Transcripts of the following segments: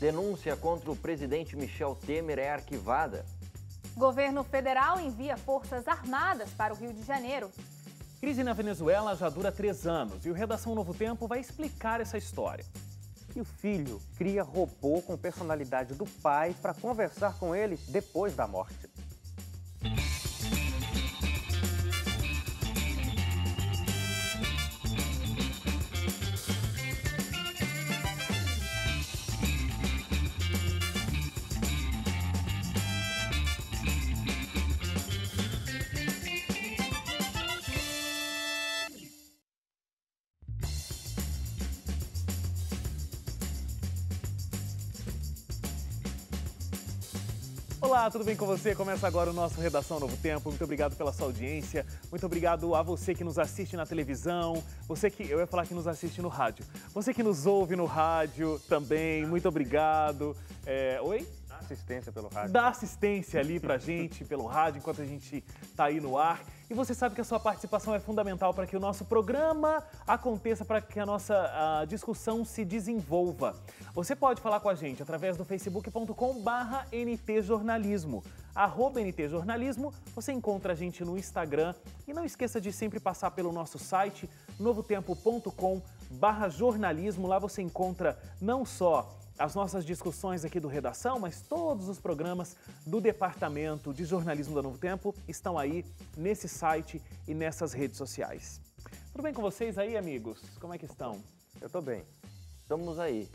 Denúncia contra o presidente Michel Temer é arquivada. Governo federal envia forças armadas para o Rio de Janeiro. Crise na Venezuela já dura 3 anos e o Redação Novo Tempo vai explicar essa história. E o filho cria robô com personalidade do pai para conversar com ele depois da morte. Olá, tudo bem com você? Começa agora o nosso Redação Novo Tempo. Muito obrigado pela sua audiência. Muito obrigado a você que nos assiste na televisão. Você que, eu ia falar que nos assiste no rádio. Você que nos ouve no rádio também, muito obrigado. Oi? Dá assistência pelo rádio. Dá assistência ali pra gente pelo rádio enquanto a gente tá aí no ar. E você sabe que a sua participação é fundamental para que o nosso programa aconteça, para que a nossa discussão se desenvolva. Você pode falar com a gente através do facebook.com/ntjornalismo. @ntjornalismo, você encontra a gente no Instagram. E não esqueça de sempre passar pelo nosso site, novotempo.com/jornalismo. Lá você encontra não só as nossas discussões aqui do Redação, mas todos os programas do Departamento de Jornalismo da Novo Tempo estão aí nesse site e nessas redes sociais. Tudo bem com vocês aí, amigos? Como é que estão? Eu tô bem. Estamos aí.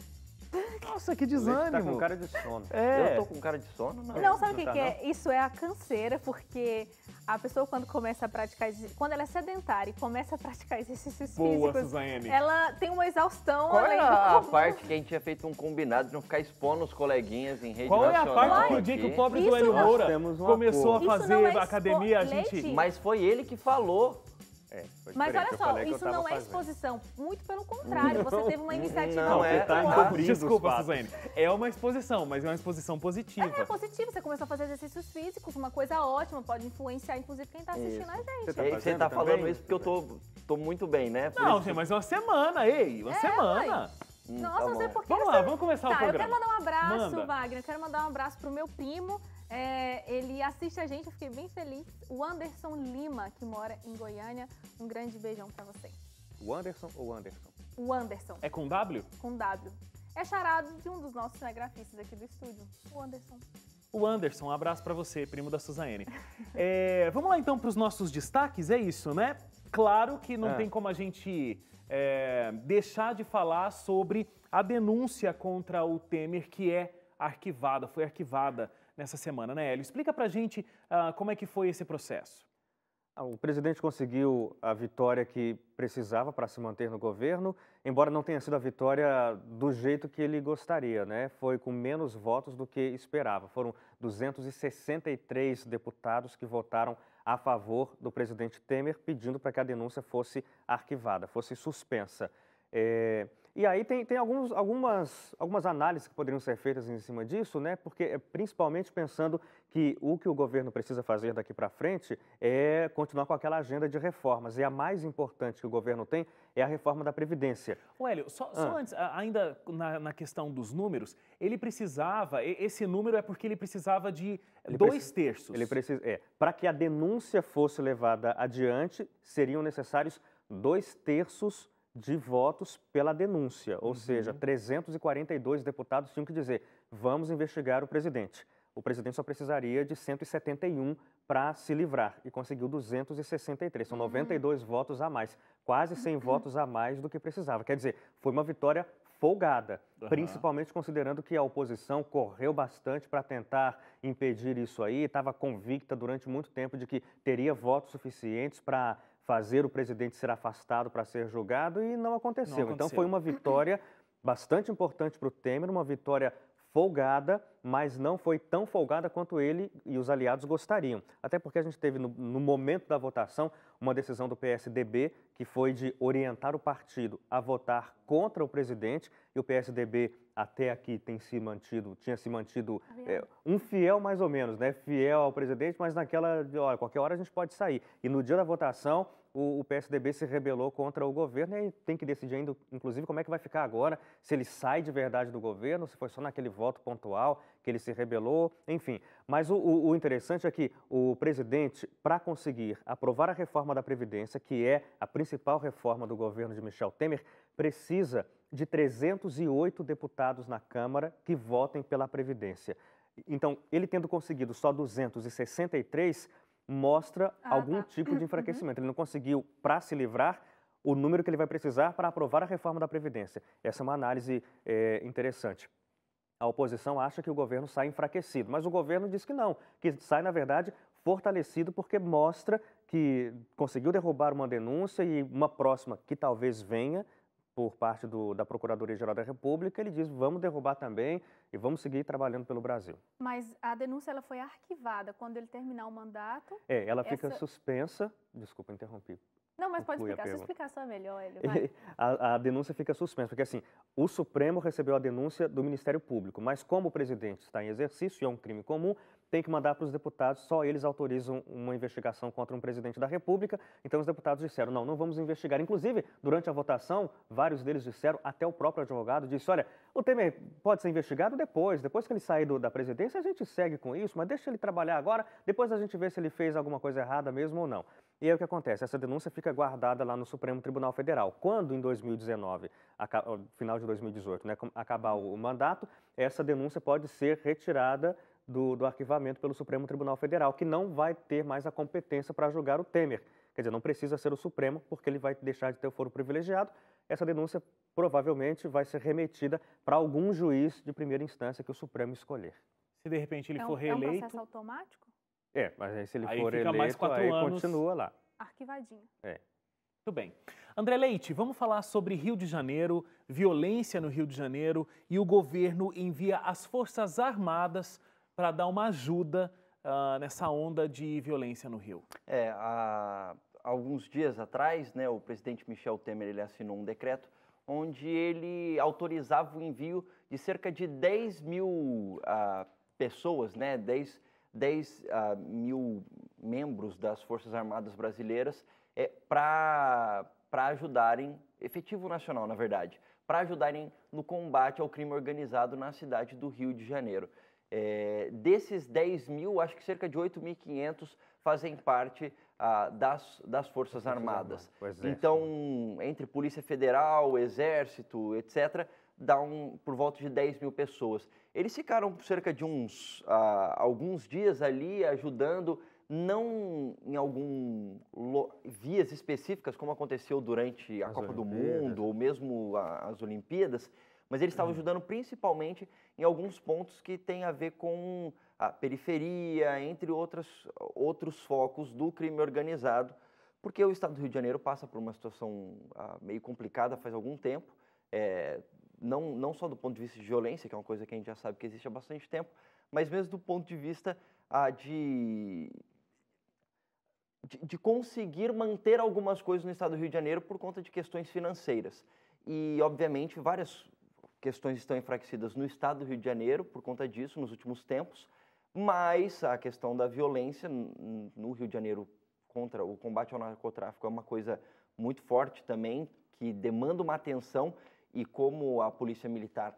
Nossa, que O Leite desânimo! tá com cara de sono. Eu tô com cara de sono? Não, sabe o Não que tá, que é? Isso é a canseira, porque a pessoa quando começa a praticar, quando ela é sedentária e começa a praticar exercícios Boa, físicos, Suzane. ela tem uma exaustão Qual além é do a comum. parte que a gente tinha feito um combinado de não ficar expondo os coleguinhas em rede Qual é a nacional parte que o dia que o aqui? pobre Isso do Hélio não- Moura Nós temos um começou a acordo. Isso não fazer é academia, a Leite? gente... Mas foi ele que falou. Foi Mas diferente, olha eu só, falei que eu isso tava não é fazendo. exposição. Muito pelo contrário, você teve uma iniciativa não, muito você tá boa. encobrindo os Desculpa, fatos. Suzane. É uma exposição, mas é uma exposição positiva. É positivo, você começou a fazer exercícios físicos, uma coisa ótima, pode influenciar inclusive quem está assistindo a gente. Você tá Você fazendo tá falando também? isso porque eu tô muito bem, né? Por Não, isso- gente, mas é uma semana, ei, uma semana. Nossa, tá não sei bom. por que Vamos lá, vamos começar o Tá, eu programa. quero mandar um abraço, Manda. Wagner, eu quero mandar um abraço pro meu primo, ele assiste a gente, eu fiquei bem feliz, o Anderson Lima, que mora em Goiânia, um grande beijão pra você. O Anderson ou o Anderson? O Anderson, É com W? com W. É charado de um dos nossos cinegrafistas aqui do estúdio, o Anderson. O Anderson, um abraço pra você, primo da Suzane. Vamos lá então pros nossos destaques, é isso, né? Claro que não tem como a gente deixar de falar sobre a denúncia contra o Temer, que é arquivada, foi arquivada nessa semana, né, Hélio? Explica pra gente como é que foi esse processo. O presidente conseguiu a vitória que precisava para se manter no governo, embora não tenha sido a vitória do jeito que ele gostaria, né? Foi com menos votos do que esperava. Foram 263 deputados que votaram a favor do presidente Temer, pedindo para que a denúncia fosse arquivada, fosse suspensa. E aí tem algumas análises que poderiam ser feitas em cima disso, né? Porque principalmente pensando que o governo precisa fazer daqui para frente é continuar com aquela agenda de reformas. E a mais importante que o governo tem é a reforma da Previdência. Ô, Hélio, só antes, ainda na questão dos números, ele precisava, esse número é porque ele precisava de 2/3. Ele precisa, para que a denúncia fosse levada adiante, seriam necessários 2/3 de votos pela denúncia, ou seja, 342 deputados tinham que dizer, vamos investigar o presidente. O presidente só precisaria de 171 para se livrar e conseguiu 263, são 92 votos a mais, quase 100 votos a mais do que precisava. Quer dizer, foi uma vitória folgada, principalmente considerando que a oposição correu bastante para tentar impedir isso aí, estava convicta durante muito tempo de que teria votos suficientes para fazer o presidente ser afastado para ser julgado e não aconteceu. Então foi uma vitória bastante importante para o Temer, uma vitória folgada, mas não foi tão folgada quanto ele e os aliados gostariam. Até porque a gente teve, no momento da votação, uma decisão do PSDB que foi de orientar o partido a votar contra o presidente, e o PSDB até aqui tinha se mantido um fiel mais ou menos, né? Fiel ao presidente, mas naquela de, olha, qualquer hora a gente pode sair. E no dia da votação, o PSDB se rebelou contra o governo e tem que decidir ainda, inclusive, como é que vai ficar agora, se ele sai de verdade do governo, se foi só naquele voto pontual que ele se rebelou, enfim. Mas o interessante é que o presidente, para conseguir aprovar a reforma da Previdência, que é a principal reforma do governo de Michel Temer, precisa de 308 deputados na Câmara que votem pela Previdência. Então, ele tendo conseguido só 263, mostra algum tipo de enfraquecimento. Ele não conseguiu, para se livrar, o número que ele vai precisar para aprovar a reforma da Previdência. Essa é uma análise interessante. A oposição acha que o governo sai enfraquecido, mas o governo diz que não, que sai, na verdade, fortalecido porque mostra que conseguiu derrubar uma denúncia e uma próxima que talvez venha por parte da Procuradoria-Geral da República, ele diz, vamos derrubar também e vamos seguir trabalhando pelo Brasil. Mas a denúncia ela foi arquivada quando ele terminar o mandato? Ela fica suspensa. Desculpa, interrompi. Não, mas pode explicar. Sua explicação é melhor, Hélio. Vai. A denúncia fica suspensa, porque assim, o Supremo recebeu a denúncia do Ministério Público, mas como o presidente está em exercício e é um crime comum, tem que mandar para os deputados, só eles autorizam uma investigação contra um presidente da República. Então os deputados disseram, não vamos investigar. Inclusive, durante a votação, vários deles disseram, até o próprio advogado disse, olha, o Temer pode ser investigado depois que ele sair da presidência, a gente segue com isso, mas deixa ele trabalhar agora, depois a gente vê se ele fez alguma coisa errada mesmo ou não. E aí o que acontece? Essa denúncia fica guardada lá no Supremo Tribunal Federal. Quando, em 2019, final de 2018, né, acabar o mandato, essa denúncia pode ser retirada do arquivamento pelo Supremo Tribunal Federal, que não vai ter mais a competência para julgar o Temer. Quer dizer, não precisa ser o Supremo, porque ele vai deixar de ter o foro privilegiado. Essa denúncia provavelmente vai ser remetida para algum juiz de primeira instância que o Supremo escolher. Se de repente ele for reeleito... É um processo automático? Mas aí se ele aí for fica eleito, mais 4 aí anos continua lá. Arquivadinho. Muito bem. André Leite, vamos falar sobre Rio de Janeiro, violência no Rio de Janeiro, e o governo envia as Forças Armadas para dar uma ajuda nessa onda de violência no Rio. Há alguns dias atrás, né, o presidente Michel Temer ele assinou um decreto onde ele autorizava o envio de cerca de 10 mil pessoas, né, 10 mil membros das Forças Armadas Brasileiras para ajudarem, efetivo nacional, na verdade, para ajudarem no combate ao crime organizado na cidade do Rio de Janeiro. Desses 10 mil, acho que cerca de 8.500 fazem parte das Forças Armadas. Então, entre Polícia Federal, Exército, etc., dá por volta de 10 mil pessoas. Eles ficaram cerca de alguns dias ali ajudando, não em vias específicas, como aconteceu durante a Copa do Mundo ou mesmo as Olimpíadas, mas eles estavam ajudando principalmente em alguns pontos que têm a ver com a periferia, entre outros focos do crime organizado, porque o estado do Rio de Janeiro passa por uma situação meio complicada faz algum tempo, não só do ponto de vista de violência, que é uma coisa que a gente já sabe que existe há bastante tempo, mas mesmo do ponto de vista de conseguir manter algumas coisas no estado do Rio de Janeiro por conta de questões financeiras. E, obviamente, várias questões estão enfraquecidas no estado do Rio de Janeiro por conta disso nos últimos tempos, mas a questão da violência no Rio de Janeiro contra o combate ao narcotráfico é uma coisa muito forte também, que demanda uma atenção, e como a Polícia Militar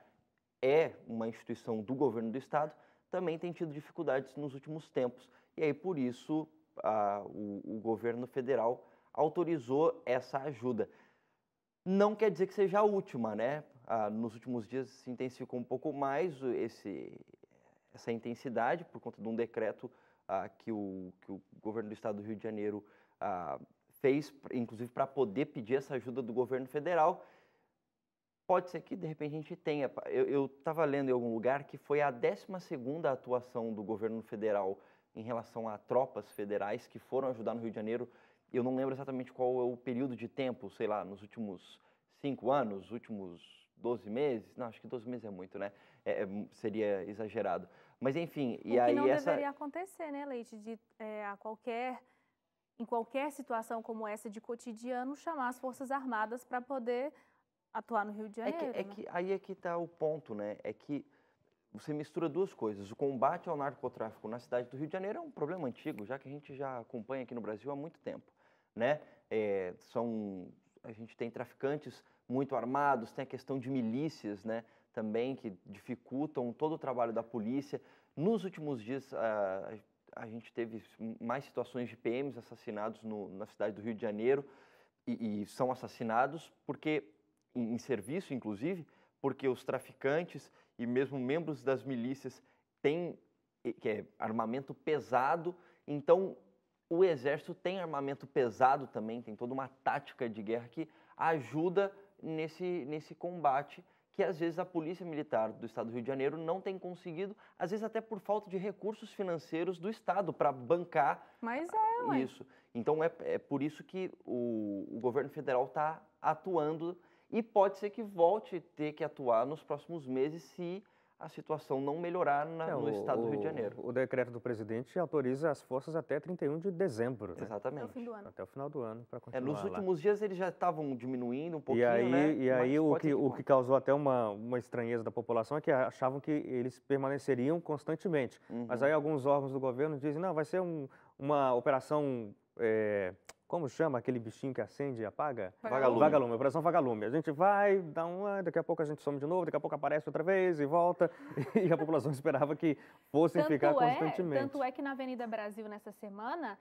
é uma instituição do governo do estado, também tem tido dificuldades nos últimos tempos. E aí, por isso, o governo federal autorizou essa ajuda. Não quer dizer que seja a última, né? Nos últimos dias se intensificou um pouco mais essa intensidade por conta de um decreto que o governo do estado do Rio de Janeiro fez, inclusive para poder pedir essa ajuda do governo federal. Pode ser que, de repente, a gente tenha... Eu estava lendo em algum lugar que foi a 12ª atuação do governo federal em relação a tropas federais que foram ajudar no Rio de Janeiro. Eu não lembro exatamente qual é o período de tempo, sei lá, nos últimos 5 anos, últimos 12 meses. Não, acho que 12 meses é muito, né? Seria exagerado. Mas, enfim... O que não deveria acontecer, né, Leite? Em qualquer situação como essa de cotidiano, chamar as Forças Armadas para poder atuar no Rio de Janeiro. Aí é que está o ponto, né? É que você mistura duas coisas. O combate ao narcotráfico na cidade do Rio de Janeiro é um problema antigo, já que a gente já acompanha aqui no Brasil há muito tempo, né? A gente tem traficantes muito armados, tem a questão de milícias, né? Também que dificultam todo o trabalho da polícia. Nos últimos dias, a gente teve mais situações de PMs assassinados na cidade do Rio de Janeiro e são assassinados porque, em serviço, inclusive, porque os traficantes e mesmo membros das milícias têm armamento pesado. Então, o Exército tem armamento pesado também, tem toda uma tática de guerra que ajuda nesse combate que às vezes a Polícia Militar do Estado do Rio de Janeiro não tem conseguido, às vezes até por falta de recursos financeiros do Estado para bancar isso. Então é por isso que o governo federal está atuando e pode ser que volte a ter que atuar nos próximos meses se a situação não melhorar no Estado do Rio de Janeiro. O decreto do presidente autoriza as forças até 31 de dezembro. Né? Exatamente. Até o fim do ano. Até o final do ano, para continuar Nos últimos dias eles já estavam diminuindo um pouquinho, E aí o que causou até uma estranheza da população é que achavam que eles permaneceriam constantemente. Mas aí alguns órgãos do governo dizem, não, vai ser uma operação... como chama aquele bichinho que acende e apaga? Vagalume, operação vagalume. A gente vai, daqui a pouco a gente some de novo, daqui a pouco aparece outra vez e volta. E a população esperava que fossem ficar constantemente. Tanto é que na Avenida Brasil, nessa semana,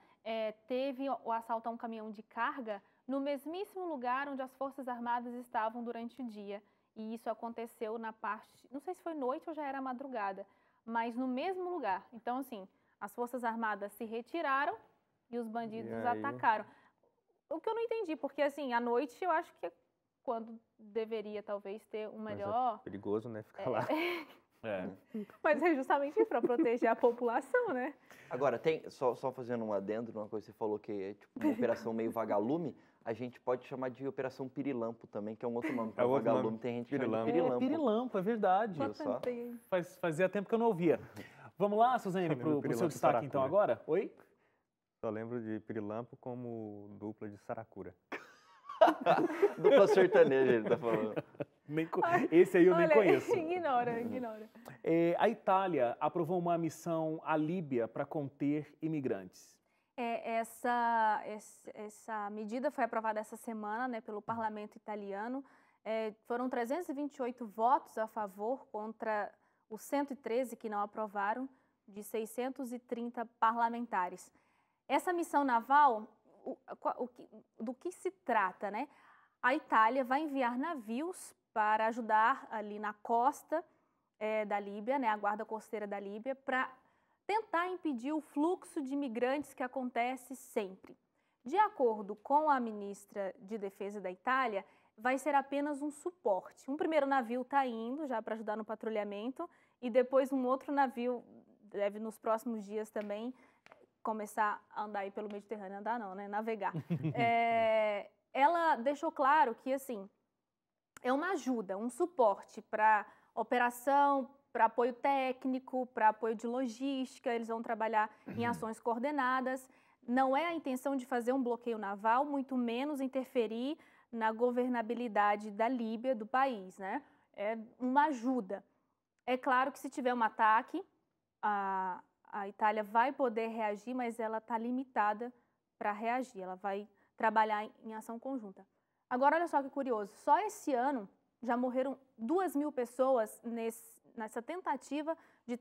teve o assalto a um caminhão de carga no mesmíssimo lugar onde as Forças Armadas estavam durante o dia. E isso aconteceu na parte, não sei se foi noite ou já era madrugada, mas no mesmo lugar. Então, assim, as Forças Armadas se retiraram e os bandidos atacaram. O que eu não entendi, porque assim, à noite eu acho que é quando deveria talvez ter um melhor... Mas é perigoso, né, ficar lá. Mas é justamente para proteger a população, né? Agora, só fazendo um adendo numa coisa que você falou que é tipo uma operação meio vagalume, a gente pode chamar de operação pirilampo também, que é um outro nome. Para vagalume tem gente que chama de pirilampo. Pirilampo, é verdade. Fazia tempo que eu não ouvia. Vamos lá, Suzane, para o seu destaque então agora? Oi? Só lembro de pirilampo como dupla de saracura. Dupla sertaneja, ele tá falando. Esse aí eu nem conheço. Ignora. A Itália aprovou uma missão à Líbia para conter imigrantes. Essa medida foi aprovada essa semana, né, pelo parlamento italiano. Foram 328 votos a favor contra os 113 que não aprovaram, de 630 parlamentares. Essa missão naval, do que se trata, né? A Itália vai enviar navios para ajudar ali na costa da Líbia, né, a guarda costeira da Líbia, para tentar impedir o fluxo de imigrantes que acontece sempre. De acordo com a ministra de Defesa da Itália, vai ser apenas um suporte. Um primeiro navio está indo já para ajudar no patrulhamento e depois um outro navio deve nos próximos dias também começar a andar aí pelo Mediterrâneo, andar não, né? Navegar. Ela deixou claro que, assim, é uma ajuda, um suporte para operação, para apoio técnico, para apoio de logística, eles vão trabalhar em ações coordenadas. Não é a intenção de fazer um bloqueio naval, muito menos interferir na governabilidade da Líbia, do país, né? É uma ajuda. É claro que se tiver um ataque, a Itália vai poder reagir, mas ela está limitada para reagir, ela vai trabalhar em ação conjunta. Agora, olha só que curioso, só esse ano já morreram 2.000 pessoas nessa tentativa de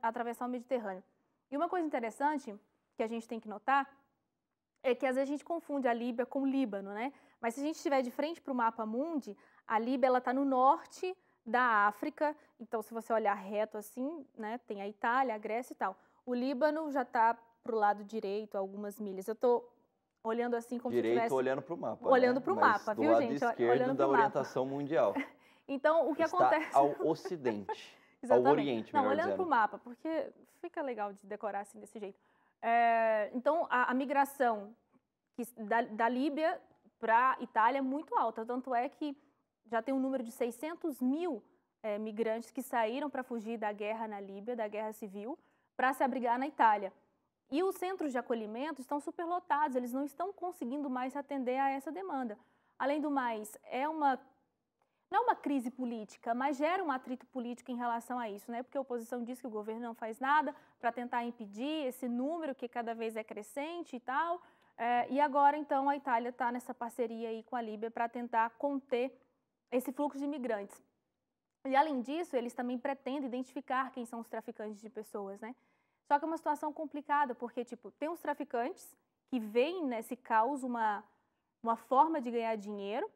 atravessar o Mediterrâneo. E uma coisa interessante que a gente tem que notar é que às vezes a gente confunde a Líbia com o Líbano, né? Mas se a gente estiver de frente para o mapa mundi, a Líbia está no norte da África, então se você olhar reto assim, né, tem a Itália, a Grécia e tal. O Líbano já está para o lado direito, algumas milhas. Eu estou olhando assim como se tivesse... olhando para o mapa. Olhando para o mapa, viu, gente? Do lado esquerdo da orientação mundial. Então, o que acontece... Está ao ocidente, exatamente. ao oriente, melhor olhando dizendo. para o mapa, porque fica legal de decorar assim desse jeito. Então, a migração da Líbia para a Itália é muito alta, tanto é que já tem um número de 600.000 migrantes que saíram para fugir da guerra na Líbia, da guerra civil, para se abrigar na Itália. E os centros de acolhimento estão superlotados, eles não estão conseguindo mais atender a essa demanda. Além do mais, não é uma crise política, mas gera um atrito político em relação a isso, né? Porque a oposição diz que o governo não faz nada para tentar impedir esse número que cada vez é crescente e tal. E agora, então, a Itália está nessa parceria aí com a Líbia para tentar conter esse fluxo de imigrantes. E, além disso, eles também pretendem identificar quem são os traficantes de pessoas, né? Só que é uma situação complicada, porque, tipo, tem os traficantes que veem nesse caos uma forma de ganhar dinheiro,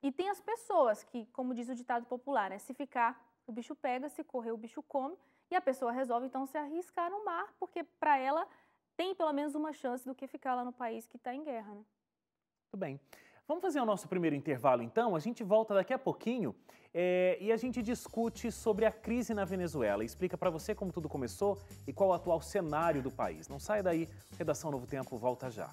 e tem as pessoas que, como diz o ditado popular, né? Se ficar, o bicho pega, se correr, o bicho come, e a pessoa resolve, então, se arriscar no mar, porque, para ela, tem pelo menos uma chance do que ficar lá no país que está em guerra, né? Muito bem. Vamos fazer o nosso primeiro intervalo, então? A gente volta daqui a pouquinho e a gente discute sobre a crise na Venezuela. Explica para você como tudo começou e qual o atual cenário do país. Não sai daí, Redação Novo Tempo volta já.